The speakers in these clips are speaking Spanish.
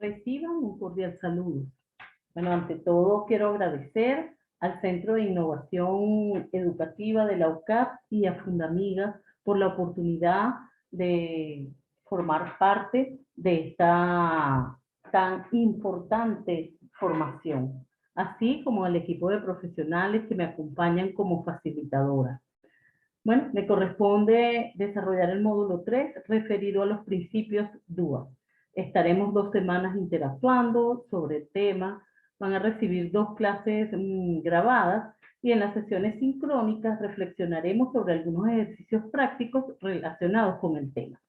Reciban un cordial saludo. Bueno, ante todo quiero agradecer al Centro de Innovación Educativa de la UCAP y a Fundamiga por la oportunidad de formar parte de esta tan importante formación, así como al equipo de profesionales que me acompañan como facilitadora. Bueno, me corresponde desarrollar el módulo 3 referido a los principios DUA. Estaremos 2 semanas interactuando sobre el tema, van a recibir 2 clases grabadas y en las sesiones sincrónicas reflexionaremos sobre algunos ejercicios prácticos relacionados con el tema.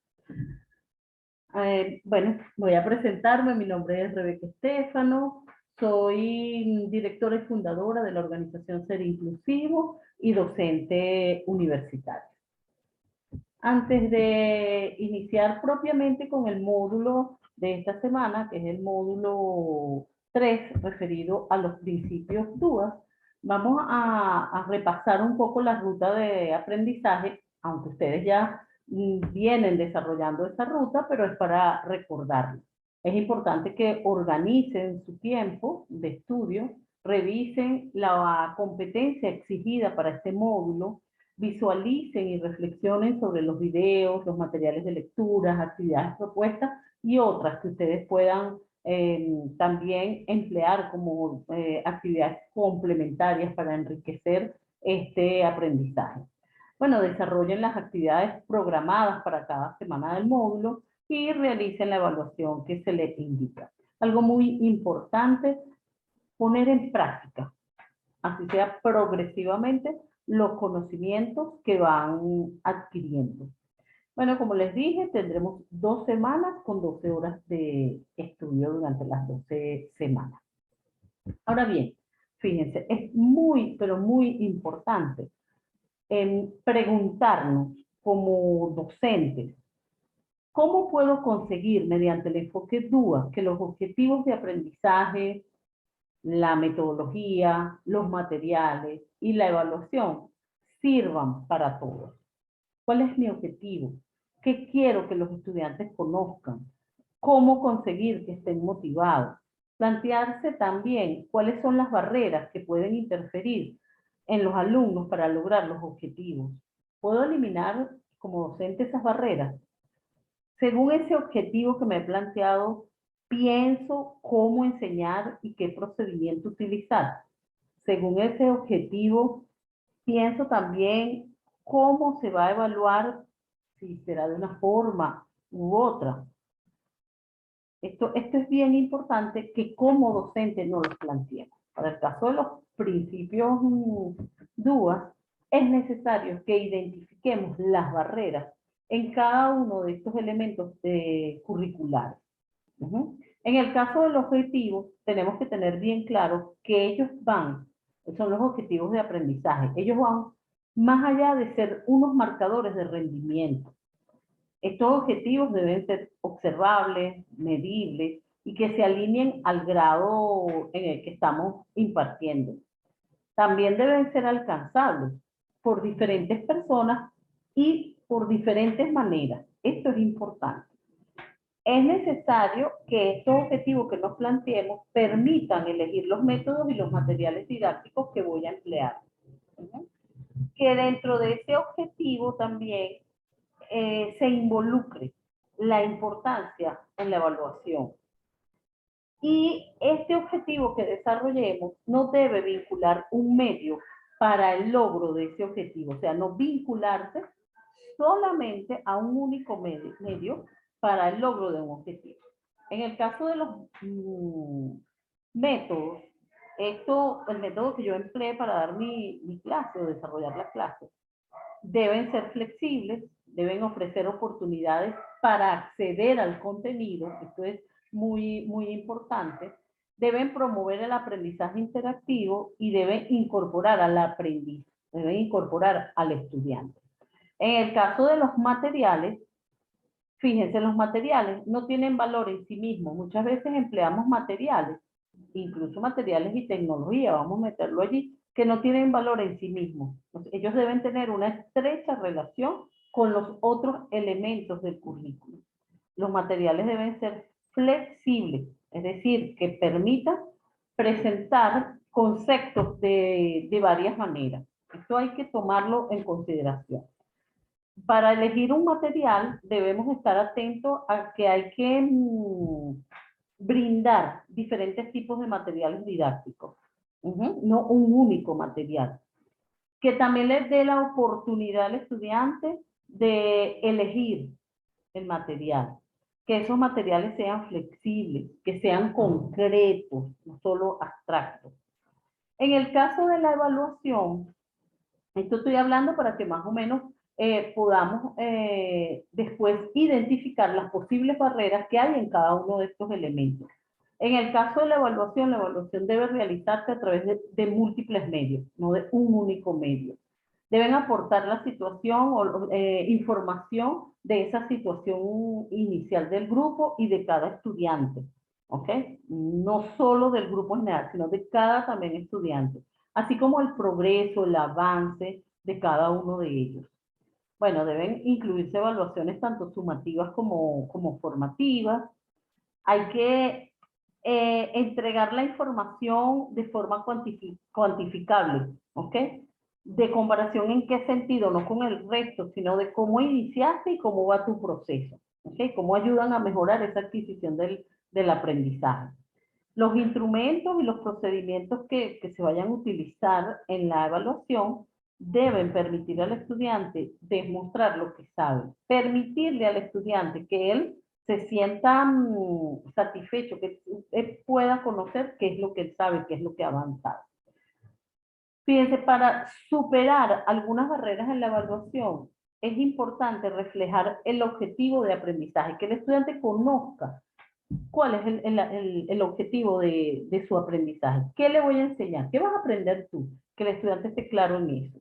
Bueno, voy a presentarme, mi nombre es Rebeca Estefano, soy directora y fundadora de la organización Ser Inclusivo y docente universitaria. Antes de iniciar propiamente con el módulo de esta semana, que es el módulo 3, referido a los principios DUA, vamos a repasar un poco la ruta de aprendizaje, aunque ustedes ya vienen desarrollando esa ruta, pero es para recordarlo. Es importante que organicen su tiempo de estudio, revisen la competencia exigida para este módulo, visualicen y reflexionen sobre los videos, los materiales de lectura, actividades propuestas y otras que ustedes puedan también emplear como actividades complementarias para enriquecer este aprendizaje. Bueno, desarrollen las actividades programadas para cada semana del módulo y realicen la evaluación que se les indica. Algo muy importante, poner en práctica, así sea progresivamente, los conocimientos que van adquiriendo. Bueno, como les dije, tendremos 2 semanas con 12 horas de estudio durante las 12 semanas. Ahora bien, fíjense, es muy, pero muy importante preguntarnos como docentes, ¿cómo puedo conseguir mediante el enfoque DUA que los objetivos de aprendizaje, la metodología, los materiales y la evaluación sirvan para todos? ¿Cuál es mi objetivo? ¿Qué quiero que los estudiantes conozcan? ¿Cómo conseguir que estén motivados? Plantearse también cuáles son las barreras que pueden interferir en los alumnos para lograr los objetivos. ¿Puedo eliminar como docente esas barreras? Según ese objetivo que me he planteado, pienso cómo enseñar y qué procedimiento utilizar. Según ese objetivo, pienso también cómo se va a evaluar, si será de una forma u otra. Esto es bien importante que como docente nos lo planteemos. Para el caso de los principios DUA, es necesario que identifiquemos las barreras en cada uno de estos elementos curriculares. En el caso del objetivo, tenemos que tener bien claro que ellos son los objetivos de aprendizaje. Ellos van más allá de ser unos marcadores de rendimiento. Estos objetivos deben ser observables, medibles y que se alineen al grado en el que estamos impartiendo. También deben ser alcanzables por diferentes personas y por diferentes maneras. Esto es importante. Es necesario que estos objetivos que nos planteemos permitan elegir los métodos y los materiales didácticos que voy a emplear. Que dentro de ese objetivo también se involucre la importancia en la evaluación. Y este objetivo que desarrollemos no debe vincular un medio para el logro de ese objetivo, o sea, no vincularse solamente a un único medio para el logro de un objetivo. En el caso de los métodos, el método que yo empleé para dar mi clase o desarrollar la clase, deben ser flexibles, deben ofrecer oportunidades para acceder al contenido, esto es muy, muy importante, deben promover el aprendizaje interactivo y deben incorporar al aprendiz, deben incorporar al estudiante. En el caso de los materiales, fíjense, los materiales no tienen valor en sí mismos. Muchas veces empleamos materiales, incluso materiales y tecnología, vamos a meterlo allí, que no tienen valor en sí mismos. Entonces, ellos deben tener una estrecha relación con los otros elementos del currículo. Los materiales deben ser flexibles, es decir, que permita presentar conceptos de varias maneras. Esto hay que tomarlo en consideración. Para elegir un material debemos estar atentos a que hay que brindar diferentes tipos de materiales didácticos, no un único material, que también les dé la oportunidad al estudiante de elegir el material, que esos materiales sean flexibles, que sean concretos, no solo abstractos. En el caso de la evaluación, esto estoy hablando para que más o menos podamos después identificar las posibles barreras que hay en cada uno de estos elementos. En el caso de la evaluación debe realizarse a través de múltiples medios, no de un único medio. Deben aportar la situación o información de esa situación inicial del grupo y de cada estudiante, ¿ok? No solo del grupo general, sino de cada también estudiante, así como el progreso, el avance de cada uno de ellos. Bueno, deben incluirse evaluaciones tanto sumativas como formativas. Hay que entregar la información de forma cuantificable, ¿ok? De comparación en qué sentido, no con el resto, sino de cómo iniciaste y cómo va tu proceso, ¿ok? Cómo ayudan a mejorar esa adquisición del aprendizaje. Los instrumentos y los procedimientos que se vayan a utilizar en la evaluación deben permitir al estudiante demostrar lo que sabe, permitirle al estudiante que él se sienta satisfecho, que él pueda conocer qué es lo que él sabe, qué es lo que ha avanzado. Fíjense, para superar algunas barreras en la evaluación, es importante reflejar el objetivo de aprendizaje, que el estudiante conozca cuál es el objetivo de su aprendizaje. ¿Qué le voy a enseñar? ¿Qué vas a aprender tú? Que el estudiante esté claro en eso.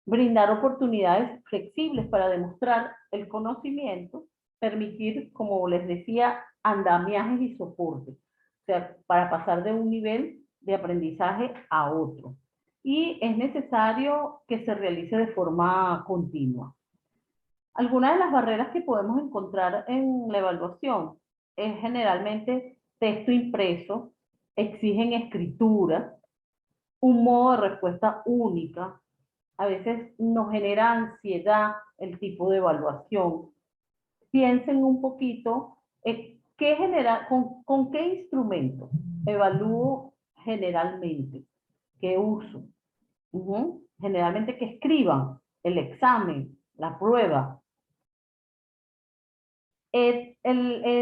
Brindar oportunidades flexibles para demostrar el conocimiento, permitir, como les decía, andamiajes y soporte, o sea, para pasar de un nivel de aprendizaje a otro. Y es necesario que se realice de forma continua. Algunas de las barreras que podemos encontrar en la evaluación es generalmente texto impreso, exigen escritura, un modo de respuesta única, a veces nos genera ansiedad el tipo de evaluación. Piensen un poquito, ¿con qué instrumento evalúo generalmente? ¿Qué uso? Generalmente que escriban el examen, la prueba.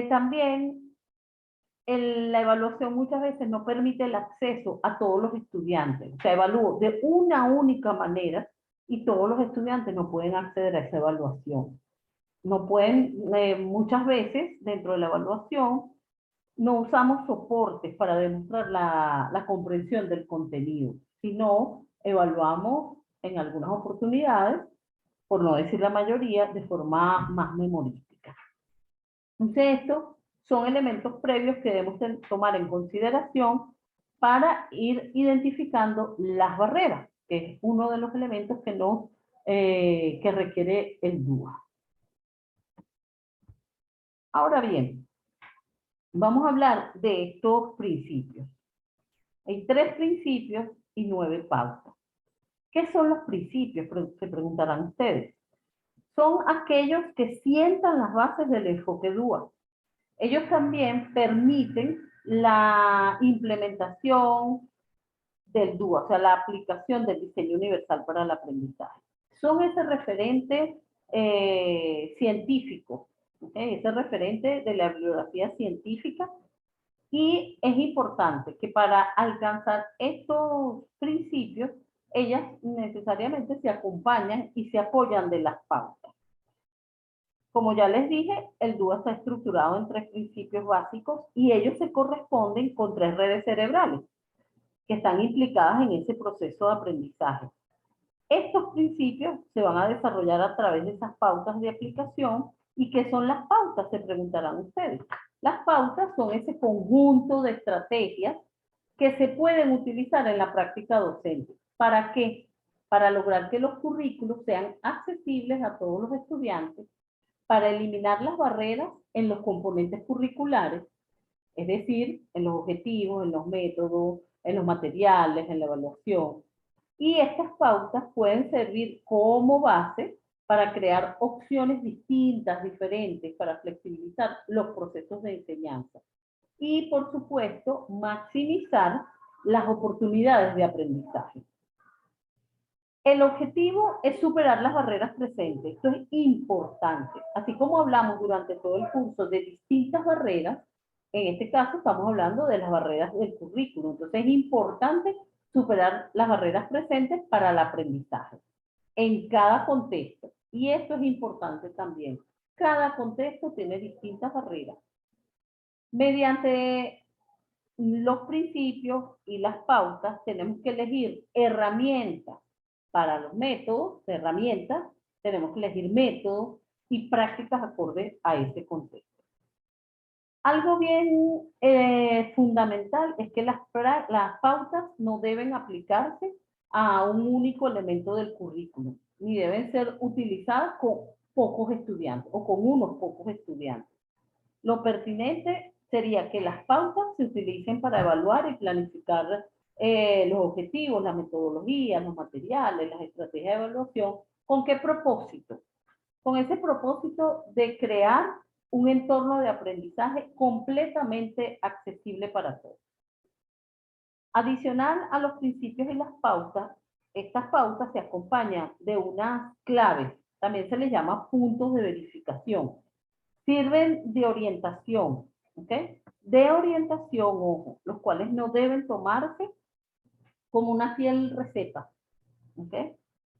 También la evaluación muchas veces no permite el acceso a todos los estudiantes. O sea, evalúo de una única manera y todos los estudiantes no pueden acceder a esa evaluación. No pueden, muchas veces dentro de la evaluación, no usamos soportes para demostrar la comprensión del contenido, sino evaluamos en algunas oportunidades, por no decir la mayoría, de forma más memorística. Entonces, estos son elementos previos que debemos tomar en consideración para ir identificando las barreras, que es uno de los elementos que requiere el DUA. Ahora bien, vamos a hablar de estos principios. Hay 3 principios y 9 pautas. ¿Qué son los principios? Se preguntarán ustedes. Son aquellos que sientan las bases del enfoque DUA. Ellos también permiten la implementación del DUA, o sea, la aplicación del diseño universal para el aprendizaje. Son ese referente científico, ¿okay? Ese referente de la bibliografía científica, y es importante que para alcanzar estos principios, ellas necesariamente se acompañan y se apoyan de las pautas. Como ya les dije, el DUA está estructurado en 3 principios básicos y ellos se corresponden con 3 redes cerebrales que están implicadas en ese proceso de aprendizaje. Estos principios se van a desarrollar a través de esas pautas de aplicación. ¿Y qué son las pautas? Se preguntarán ustedes. Las pautas son ese conjunto de estrategias que se pueden utilizar en la práctica docente. ¿Para qué? Para lograr que los currículos sean accesibles a todos los estudiantes, para eliminar las barreras en los componentes curriculares es decir, en los objetivos, en los métodos, en los materiales, en la evaluación. Y estas pautas pueden servir como base para crear opciones distintas, diferentes, para flexibilizar los procesos de enseñanza. Y, por supuesto, maximizar las oportunidades de aprendizaje. El objetivo es superar las barreras presentes. Esto es importante. Así como hablamos durante todo el curso de distintas barreras, en este caso estamos hablando de las barreras del currículum. Entonces es importante superar las barreras presentes para el aprendizaje en cada contexto. Y esto es importante también. Cada contexto tiene distintas barreras. Mediante los principios y las pautas tenemos que elegir herramientas para los métodos, herramientas, tenemos que elegir métodos y prácticas acordes a ese contexto. Algo bien fundamental es que las pautas no deben aplicarse a un único elemento del currículum, ni deben ser utilizadas con pocos estudiantes o con unos pocos estudiantes. Lo pertinente sería que las pautas se utilicen para evaluar y planificar los objetivos, la metodología, los materiales, las estrategias de evaluación. ¿Con qué propósito? Con ese propósito de crear un entorno de aprendizaje completamente accesible para todos. Adicional a los principios y las pautas, estas pautas se acompañan de unas claves, también se les llama puntos de verificación. Sirven de orientación, ¿ok? De orientación, ojo, los cuales no deben tomarse como una fiel receta, ¿ok?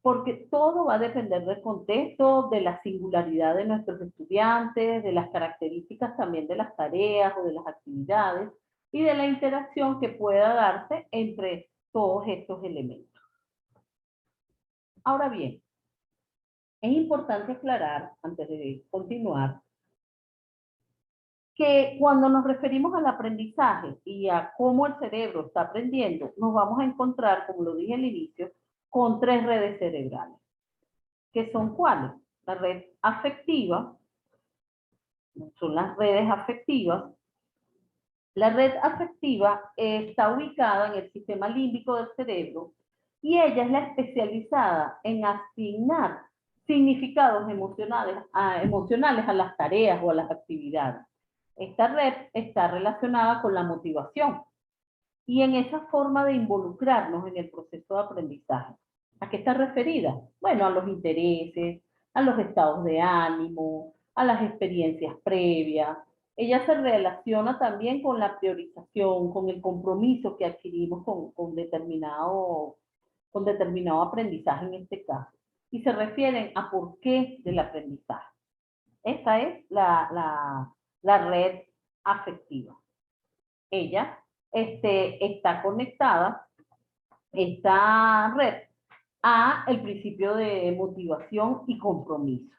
Porque todo va a depender del contexto, de la singularidad de nuestros estudiantes, de las características también de las tareas o de las actividades y de la interacción que pueda darse entre todos estos elementos. Ahora bien, es importante aclarar, antes de continuar, que cuando nos referimos al aprendizaje y a cómo el cerebro está aprendiendo, nos vamos a encontrar, como lo dije al inicio, con tres redes cerebrales. ¿Qué son cuáles? La red afectiva, son las redes afectivas. La red afectiva está ubicada en el sistema límbico del cerebro y ella es la especializada en asignar significados emocionales a las tareas o a las actividades. Esta red está relacionada con la motivación y en esa forma de involucrarnos en el proceso de aprendizaje. ¿A qué está referida? Bueno, a los intereses, a los estados de ánimo, a las experiencias previas. Ella se relaciona también con la priorización, con el compromiso que adquirimos con determinado aprendizaje en este caso. Y se refieren a por qué del aprendizaje. Esa es la red afectiva. Ella está conectada, esta red, a el principio de motivación y compromiso.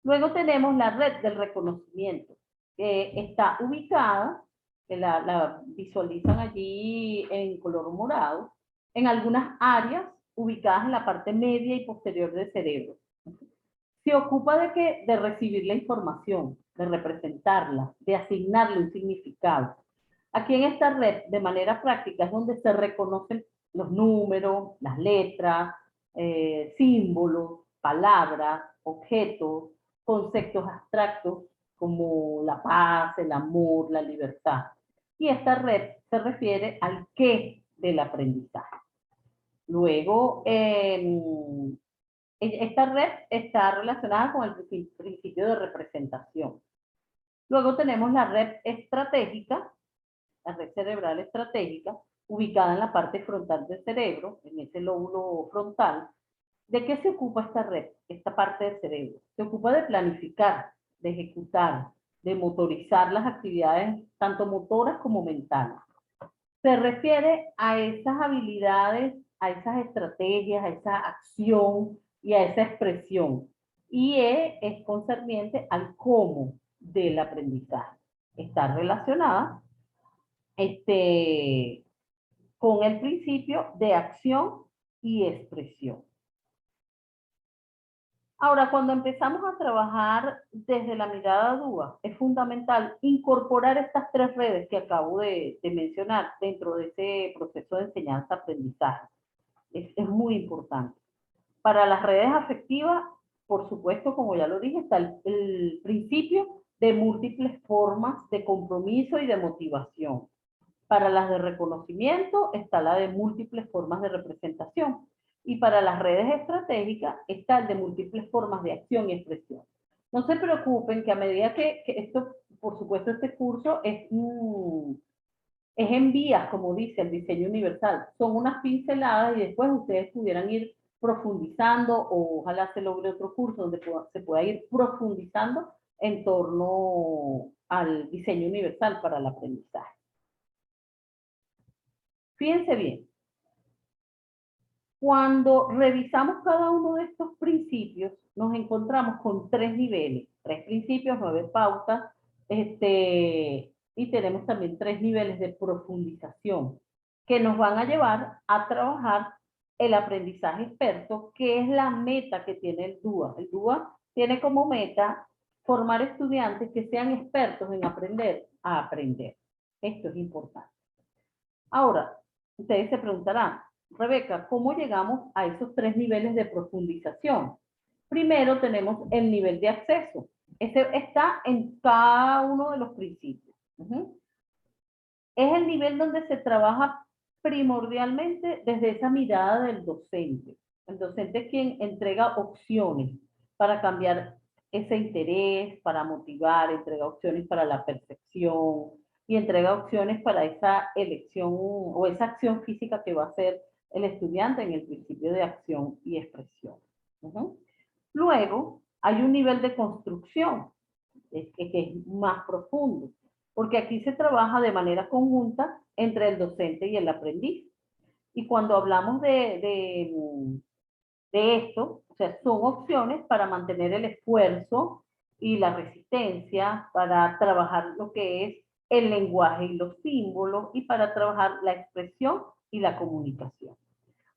Luego tenemos la red del reconocimiento, que está ubicada, que la visualizan allí en color morado, en algunas áreas ubicadas en la parte media y posterior del cerebro. Se ocupa de recibir la información, de representarla, de asignarle un significado. Aquí en esta red, de manera práctica, es donde se reconocen los números, las letras, símbolos, palabras, objetos, conceptos abstractos como la paz, el amor, la libertad. Y esta red se refiere al qué del aprendizaje. Luego, esta red está relacionada con el principio de representación. Luego tenemos la red estratégica, la red cerebral estratégica, ubicada en la parte frontal del cerebro, en ese lóbulo frontal. ¿De qué se ocupa esta red, esta parte del cerebro? Se ocupa de planificar, de ejecutar, de motorizar las actividades tanto motoras como mentales. Se refiere a esas habilidades, a esas estrategias, a esa acción y a esa expresión. Y es concerniente al cómo del aprendizaje. Está relacionada con el principio de acción y expresión. Ahora, cuando empezamos a trabajar desde la mirada DUA, es fundamental incorporar estas tres redes que acabo de mencionar dentro de ese proceso de enseñanza-aprendizaje. Es muy importante. Para las redes afectivas, por supuesto, como ya lo dije, está el principio de múltiples formas de compromiso y de motivación. Para las de reconocimiento está la de múltiples formas de representación. Y para las redes estratégicas está el de múltiples formas de acción y expresión. No se preocupen que a medida que esto, por supuesto, este curso es en vías, como dice el diseño universal. Son unas pinceladas y después ustedes pudieran ir profundizando o ojalá se logre otro curso donde se pueda ir profundizando en torno al diseño universal para el aprendizaje. Fíjense bien, cuando revisamos cada uno de estos principios, nos encontramos con tres niveles, tres principios, 9 pautas, y tenemos también tres niveles de profundización que nos van a llevar a trabajar el aprendizaje experto, que es la meta que tiene el DUA. El DUA tiene como meta formar estudiantes que sean expertos en aprender a aprender. Esto es importante. Ahora, ustedes se preguntarán, Rebeca, ¿cómo llegamos a esos tres niveles de profundización? Primero tenemos el nivel de acceso. Ese está en cada uno de los principios. Es el nivel donde se trabaja primordialmente desde esa mirada del docente. El docente es quien entrega opciones para cambiar ese interés, para motivar, entrega opciones para la percepción y entrega opciones para esa elección o esa acción física que va a hacer el estudiante en el principio de acción y expresión. Luego, hay un nivel de construcción, que es más profundo, porque aquí se trabaja de manera conjunta entre el docente y el aprendiz. Y cuando hablamos de esto, o sea, son opciones para mantener el esfuerzo y la resistencia, para trabajar lo que es el lenguaje y los símbolos, y para trabajar la expresión y la comunicación.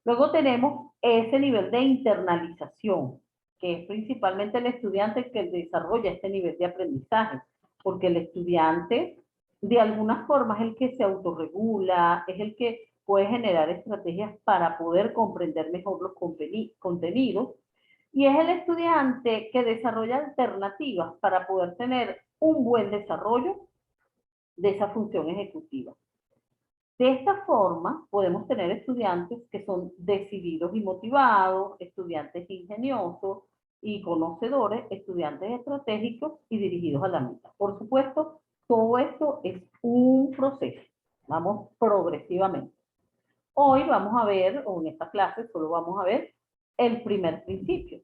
Luego tenemos ese nivel de internalización, que es principalmente el estudiante que desarrolla este nivel de aprendizaje, porque el estudiante de alguna forma es el que se autorregula, es el que puede generar estrategias para poder comprender mejor los contenidos, y es el estudiante que desarrolla alternativas para poder tener un buen desarrollo de esa función ejecutiva. De esta forma, podemos tener estudiantes que son decididos y motivados, estudiantes ingeniosos y conocedores, estudiantes estratégicos y dirigidos a la meta. Por supuesto, todo esto es un proceso. Vamos progresivamente. Hoy vamos a ver, o en esta clase solo vamos a ver el primer principio.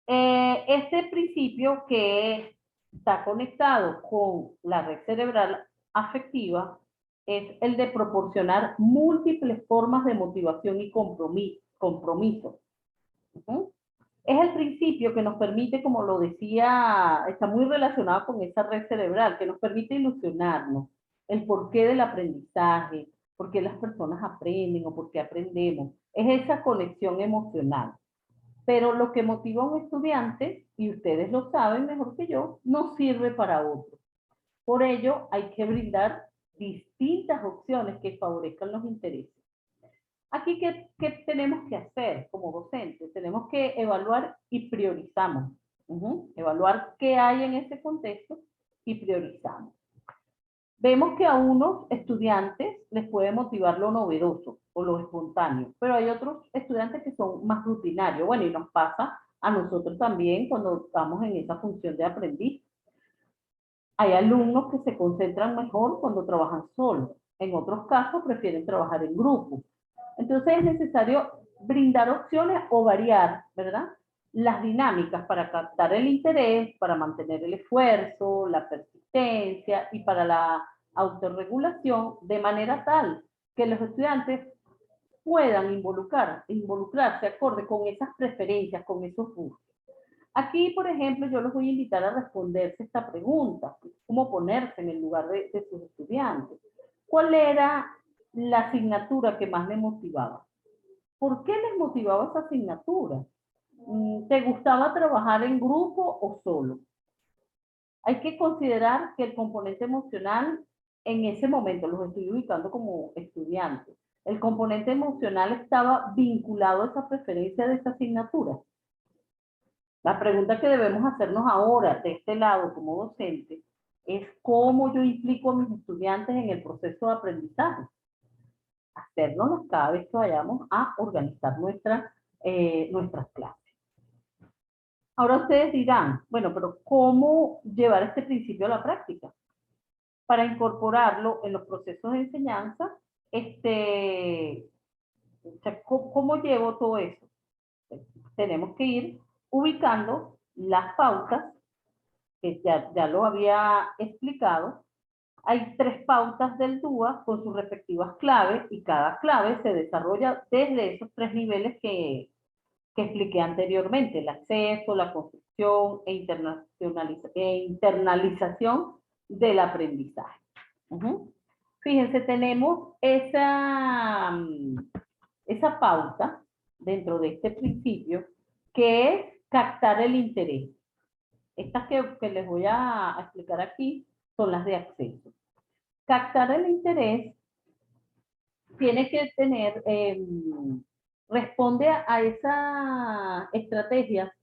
Este principio que está conectado con la red cerebral afectiva es el de proporcionar múltiples formas de motivación y compromiso. Es el principio que nos permite, como lo decía, está muy relacionado con esa red cerebral, que nos permite ilusionarnos, el porqué del aprendizaje, por qué las personas aprenden o por qué aprendemos. Es esa conexión emocional. Pero lo que motiva a un estudiante, y ustedes lo saben mejor que yo, no sirve para otro. Por ello, hay que brindar distintas opciones que favorezcan los intereses. Aquí, ¿qué tenemos que hacer como docentes? Tenemos que evaluar y priorizamos. Evaluar qué hay en ese contexto y priorizamos. Vemos que a unos estudiantes les puede motivar lo novedoso o lo espontáneo, pero hay otros estudiantes que son más rutinarios. Bueno, y nos pasa a nosotros también cuando estamos en esa función de aprendiz. Hay alumnos que se concentran mejor cuando trabajan solos. En otros casos prefieren trabajar en grupo. Entonces es necesario brindar opciones o variar, ¿verdad? Las dinámicas para captar el interés, para mantener el esfuerzo, la persistencia y para la autorregulación, de manera tal que los estudiantes puedan involucrarse acorde con esas preferencias, con esos gustos. Aquí, por ejemplo, yo los voy a invitar a responderse esta pregunta, cómo ponerse en el lugar de sus estudiantes. ¿Cuál era la asignatura que más les motivaba? ¿Por qué les motivaba esa asignatura? ¿Te gustaba trabajar en grupo o solo? Hay que considerar que el componente emocional en ese momento, los estoy ubicando como estudiantes, el componente emocional estaba vinculado a esa preferencia de esa asignatura. La pregunta que debemos hacernos ahora de este lado como docente es cómo yo implico a mis estudiantes en el proceso de aprendizaje. Hacernos cada vez que vayamos a organizar nuestras clases. Ahora ustedes dirán, bueno, pero ¿cómo llevar este principio a la práctica? Para incorporarlo en los procesos de enseñanza, o sea, ¿cómo llevo todo eso? Tenemos que ir ubicando las pautas, que ya lo había explicado. Hay 3 pautas del DUA con sus respectivas claves y cada clave se desarrolla desde esos 3 niveles que expliqué anteriormente: el acceso, la construcción e internalización del aprendizaje. Fíjense, tenemos esa pauta dentro de este principio, que es captar el interés. Estas que les voy a explicar aquí son las de acceso. Captar el interés tiene que tener, responde a esa estrategia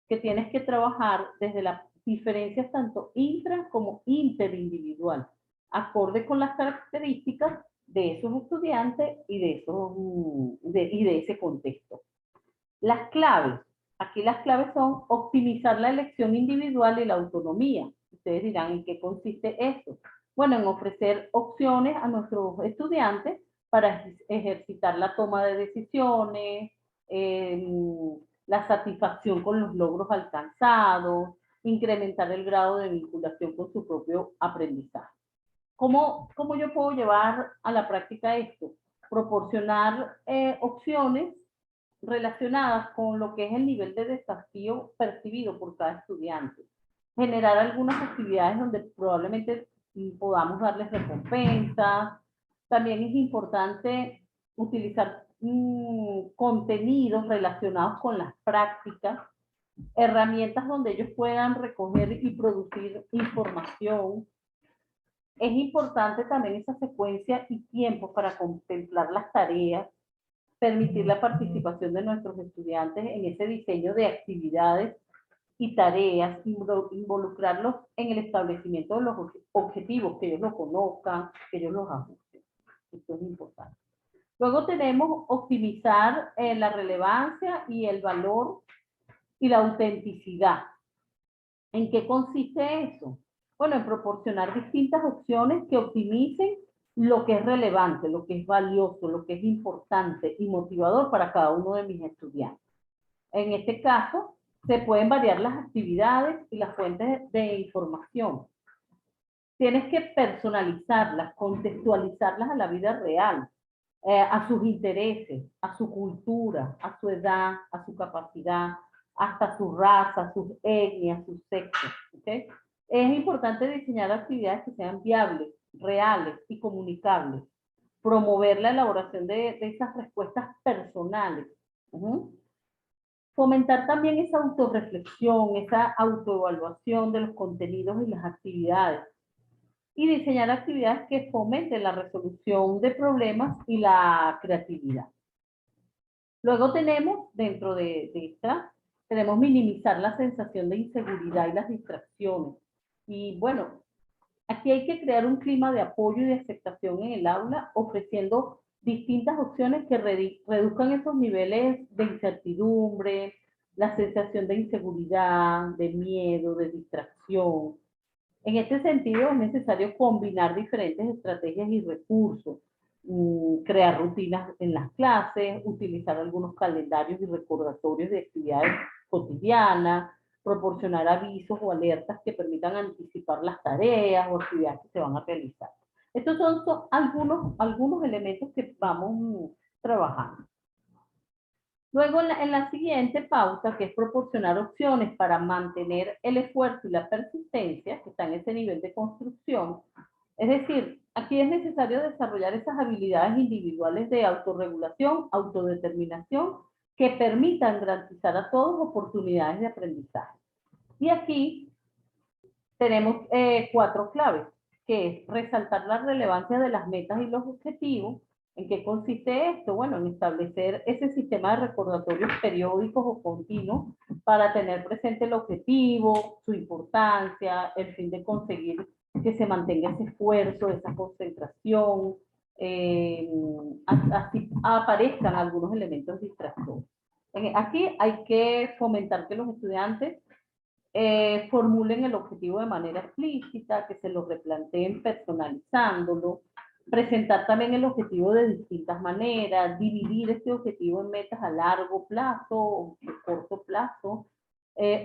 que tienes que trabajar desde las diferencias tanto intra como interindividual, acorde con las características de esos estudiantes y de ese contexto. Las claves. Aquí las claves son optimizar la elección individual y la autonomía. Ustedes dirán, ¿en qué consiste esto? Bueno, en ofrecer opciones a nuestros estudiantes para ejercitar la toma de decisiones, la satisfacción con los logros alcanzados, incrementar el grado de vinculación con su propio aprendizaje. ¿Cómo yo puedo llevar a la práctica esto? Proporcionar opciones relacionadas con lo que es el nivel de desafío percibido por cada estudiante. Generar algunas actividades donde probablemente podamos darles recompensas. También es importante utilizar contenidos relacionados con las prácticas, herramientas donde ellos puedan recoger y producir información. Es importante también esa secuencia y tiempo para contemplar las tareas, permitir la participación de nuestros estudiantes en ese diseño de actividades y tareas, involucrarlos en el establecimiento de los objetivos, que ellos lo conozcan, que ellos los ajusten. Esto es importante. Luego tenemos optimizar la relevancia y el valor y la autenticidad. ¿En qué consiste eso? Bueno, en proporcionar distintas opciones que optimicen lo que es relevante, lo que es valioso, lo que es importante y motivador para cada uno de mis estudiantes. En este caso, se pueden variar las actividades y las fuentes de información. Tienes que personalizarlas, contextualizarlas a la vida real, a sus intereses, a su cultura, a su edad, a su capacidad, hasta su raza, sus etnias, sus sexos. ¿Okay? Es importante diseñar actividades que sean viables, reales y comunicables. Promover la elaboración de esas respuestas personales. Fomentar también esa autorreflexión, esa autoevaluación de los contenidos y las actividades. Y diseñar actividades que fomenten la resolución de problemas y la creatividad. Luego tenemos, dentro de esta, tenemos minimizar la sensación de inseguridad y las distracciones. Y bueno, aquí hay que crear un clima de apoyo y de aceptación en el aula, ofreciendo distintas opciones que reduzcan esos niveles de incertidumbre, la sensación de inseguridad, de miedo, de distracción. En este sentido, es necesario combinar diferentes estrategias y recursos, crear rutinas en las clases, utilizar algunos calendarios y recordatorios de actividades cotidianas, proporcionar avisos o alertas que permitan anticipar las tareas o actividades que se van a realizar. Estos son algunos elementos que vamos trabajando. Luego, en la siguiente pauta, que es proporcionar opciones para mantener el esfuerzo y la persistencia, que está en ese nivel de construcción, es decir, aquí es necesario desarrollar esas habilidades individuales de autorregulación, autodeterminación que permitan garantizar a todos oportunidades de aprendizaje. Y aquí tenemos 4 claves, que es resaltar la relevancia de las metas y los objetivos. ¿En qué consiste esto? Bueno, en establecer ese sistema de recordatorios periódicos o continuos para tener presente el objetivo, su importancia, el fin de conseguir que se mantenga ese esfuerzo, esa concentración, eh, así aparezcan algunos elementos distractores. Aquí hay que fomentar que los estudiantes formulen el objetivo de manera explícita, que se lo replanteen personalizándolo, presentar también el objetivo de distintas maneras, dividir este objetivo en metas a largo plazo o corto plazo,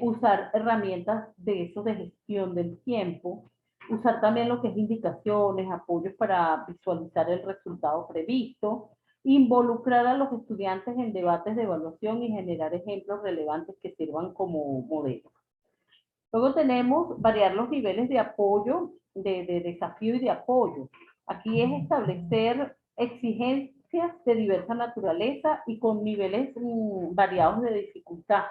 usar herramientas de eso de gestión del tiempo, usar también lo que es indicaciones, apoyos para visualizar el resultado previsto, involucrar a los estudiantes en debates de evaluación y generar ejemplos relevantes que sirvan como modelos. Luego tenemos variar los niveles de apoyo, de desafío y de apoyo. Aquí es establecer exigencias de diversa naturaleza y con niveles variados de dificultad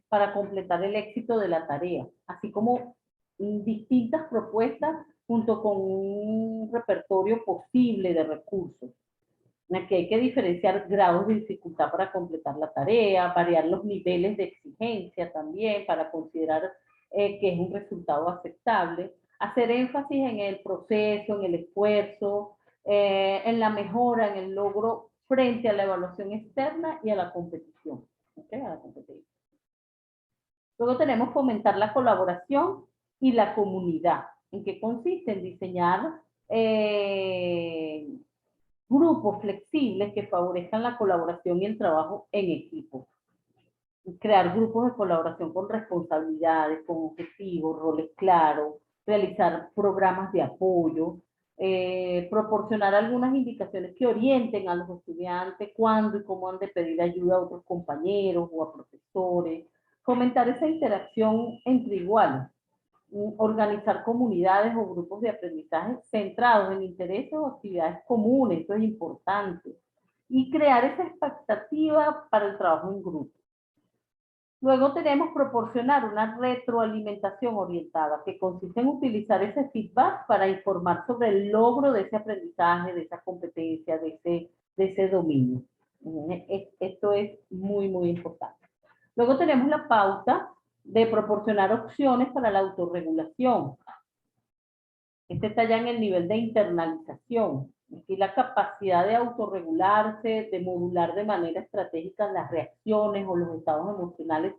para completar el éxito de la tarea, así como distintas propuestas junto con un repertorio posible de recursos. Aquí hay que diferenciar grados de dificultad para completar la tarea, variar los niveles de exigencia también para considerar que es un resultado aceptable, hacer énfasis en el proceso, en el esfuerzo, en la mejora, en el logro frente a la evaluación externa y a la competición. ¿Okay? A la competencia. Luego tenemos fomentar la colaboración y la comunidad. ¿En qué consiste? En diseñar grupos flexibles que favorezcan la colaboración y el trabajo en equipo. Crear grupos de colaboración con responsabilidades, con objetivos, roles claros, realizar programas de apoyo, proporcionar algunas indicaciones que orienten a los estudiantes cuándo y cómo han de pedir ayuda a otros compañeros o a profesores, fomentar esa interacción entre iguales, organizar comunidades o grupos de aprendizaje centrados en intereses o actividades comunes, esto es importante, y crear esa expectativa para el trabajo en grupo. Luego tenemos proporcionar una retroalimentación orientada, que consiste en utilizar ese feedback para informar sobre el logro de ese aprendizaje, de esa competencia, de ese dominio. Esto es muy, muy importante. Luego tenemos la pauta de proporcionar opciones para la autorregulación. Este está ya en el nivel de internalización. Aquí la capacidad de autorregularse, de modular de manera estratégica las reacciones o los estados emocionales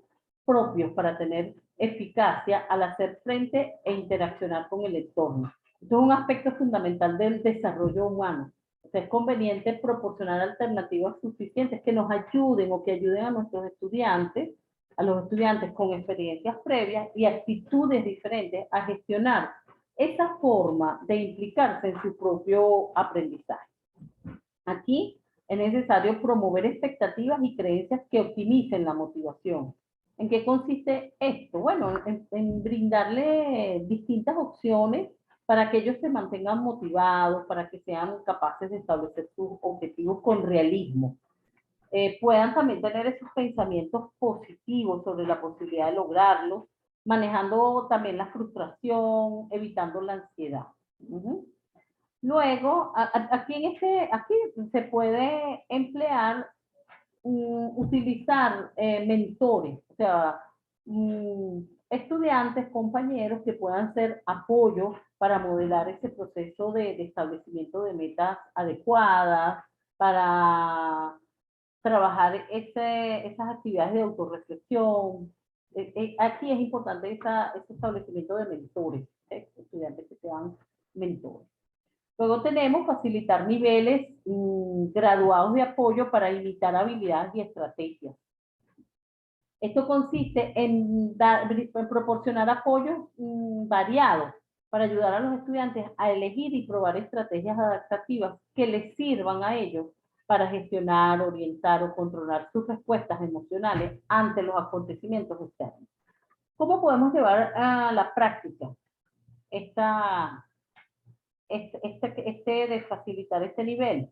propios para tener eficacia al hacer frente e interaccionar con el entorno. Esto es un aspecto fundamental del desarrollo humano. O sea, es conveniente proporcionar alternativas suficientes que nos ayuden o que ayuden a nuestros estudiantes, a los estudiantes con experiencias previas y actitudes diferentes a gestionar esa forma de implicarse en su propio aprendizaje. Aquí es necesario promover expectativas y creencias que optimicen la motivación. ¿En qué consiste esto? Bueno, en brindarle distintas opciones para que ellos se mantengan motivados, para que sean capaces de establecer sus objetivos con realismo. Puedan también tener esos pensamientos positivos sobre la posibilidad de lograrlo, manejando también la frustración, evitando la ansiedad. Luego, aquí se puede emplear, utilizar mentores, o sea, estudiantes, compañeros que puedan ser apoyo para modelar ese proceso de establecimiento de metas adecuadas, para trabajar esas actividades de autorreflexión. Aquí es importante ese establecimiento de mentores, estudiantes que sean mentores. Luego tenemos facilitar niveles graduados de apoyo para imitar habilidades y estrategias. Esto consiste en proporcionar apoyos variados para ayudar a los estudiantes a elegir y probar estrategias adaptativas que les sirvan a ellos para gestionar, orientar o controlar sus respuestas emocionales ante los acontecimientos externos. ¿Cómo podemos llevar a la práctica de facilitar este nivel?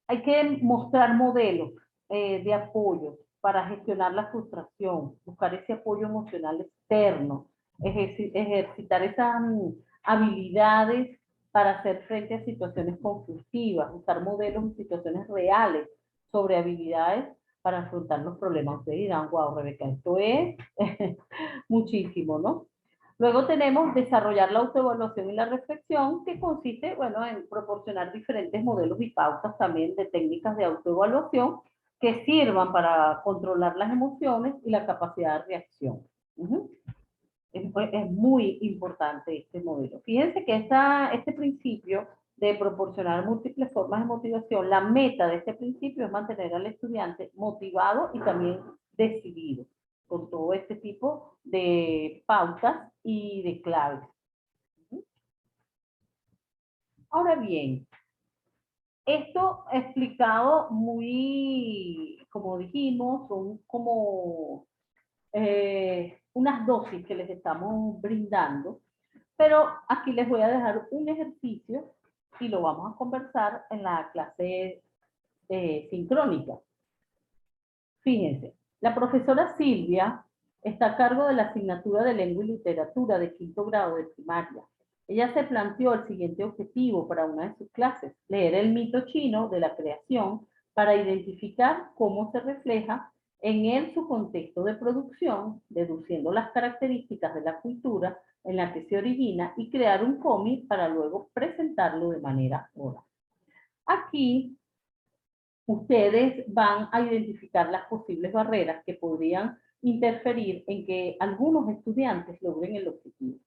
Hay que mostrar modelos de apoyo para gestionar la frustración, buscar ese apoyo emocional externo, ejercitar esas habilidades para hacer frente a situaciones conflictivas, usar modelos en situaciones reales sobre habilidades para afrontar los problemas. Ustedes dirán, wow, Rebeca, esto es muchísimo, ¿no? Luego tenemos desarrollar la autoevaluación y la reflexión, que consiste, bueno, en proporcionar diferentes modelos y pautas también de técnicas de autoevaluación que sirvan para controlar las emociones y la capacidad de reacción. Es muy importante este modelo. Fíjense que este principio de proporcionar múltiples formas de motivación, la meta de este principio es mantener al estudiante motivado y también decidido, con todo este tipo de pautas y de claves. Ahora bien, esto explicado muy, como dijimos, son como unas dosis que les estamos brindando, pero aquí les voy a dejar un ejercicio y lo vamos a conversar en la clase sincrónica. Fíjense, la profesora Silvia está a cargo de la asignatura de Lengua y Literatura de 5º grado de primaria. Ella se planteó el siguiente objetivo para una de sus clases: leer el mito chino de la creación para identificar cómo se refleja en él su contexto de producción, deduciendo las características de la cultura en la que se origina y crear un cómic para luego presentarlo de manera oral. Aquí ustedes van a identificar las posibles barreras que podrían interferir en que algunos estudiantes logren el objetivo.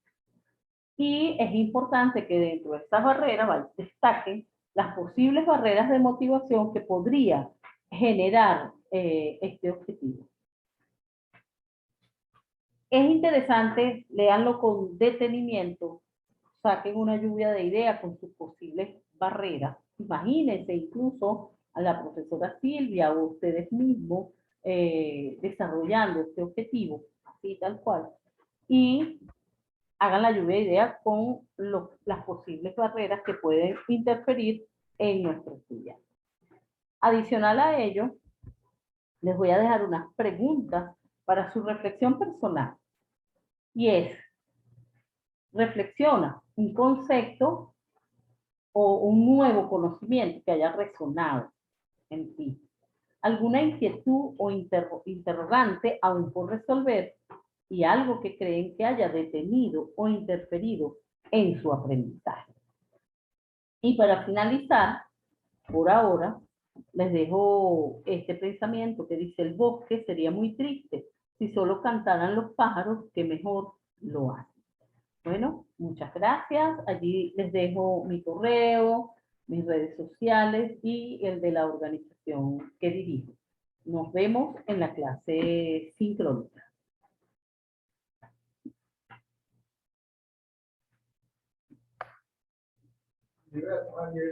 Y es importante que dentro de estas barreras destaquen las posibles barreras de motivación que podría generar este objetivo. Es interesante, léanlo con detenimiento, saquen una lluvia de ideas con sus posibles barreras. Imagínense incluso a la profesora Silvia o ustedes mismos desarrollando este objetivo, así tal cual, y hagan la lluvia de ideas con las posibles barreras que pueden interferir en nuestro estudiante. Adicional a ello, les voy a dejar unas preguntas para su reflexión personal. Y es, reflexiona un concepto o un nuevo conocimiento que haya resonado en ti. Alguna inquietud o interrogante aún por resolver y algo que creen que haya detenido o interferido en su aprendizaje. Y para finalizar, por ahora, les dejo este pensamiento que dice: el bosque sería muy triste si solo cantaran los pájaros que mejor lo hacen. Bueno, muchas gracias. Allí les dejo mi correo, mis redes sociales y el de la organización que dirijo. Nos vemos en la clase sincrónica.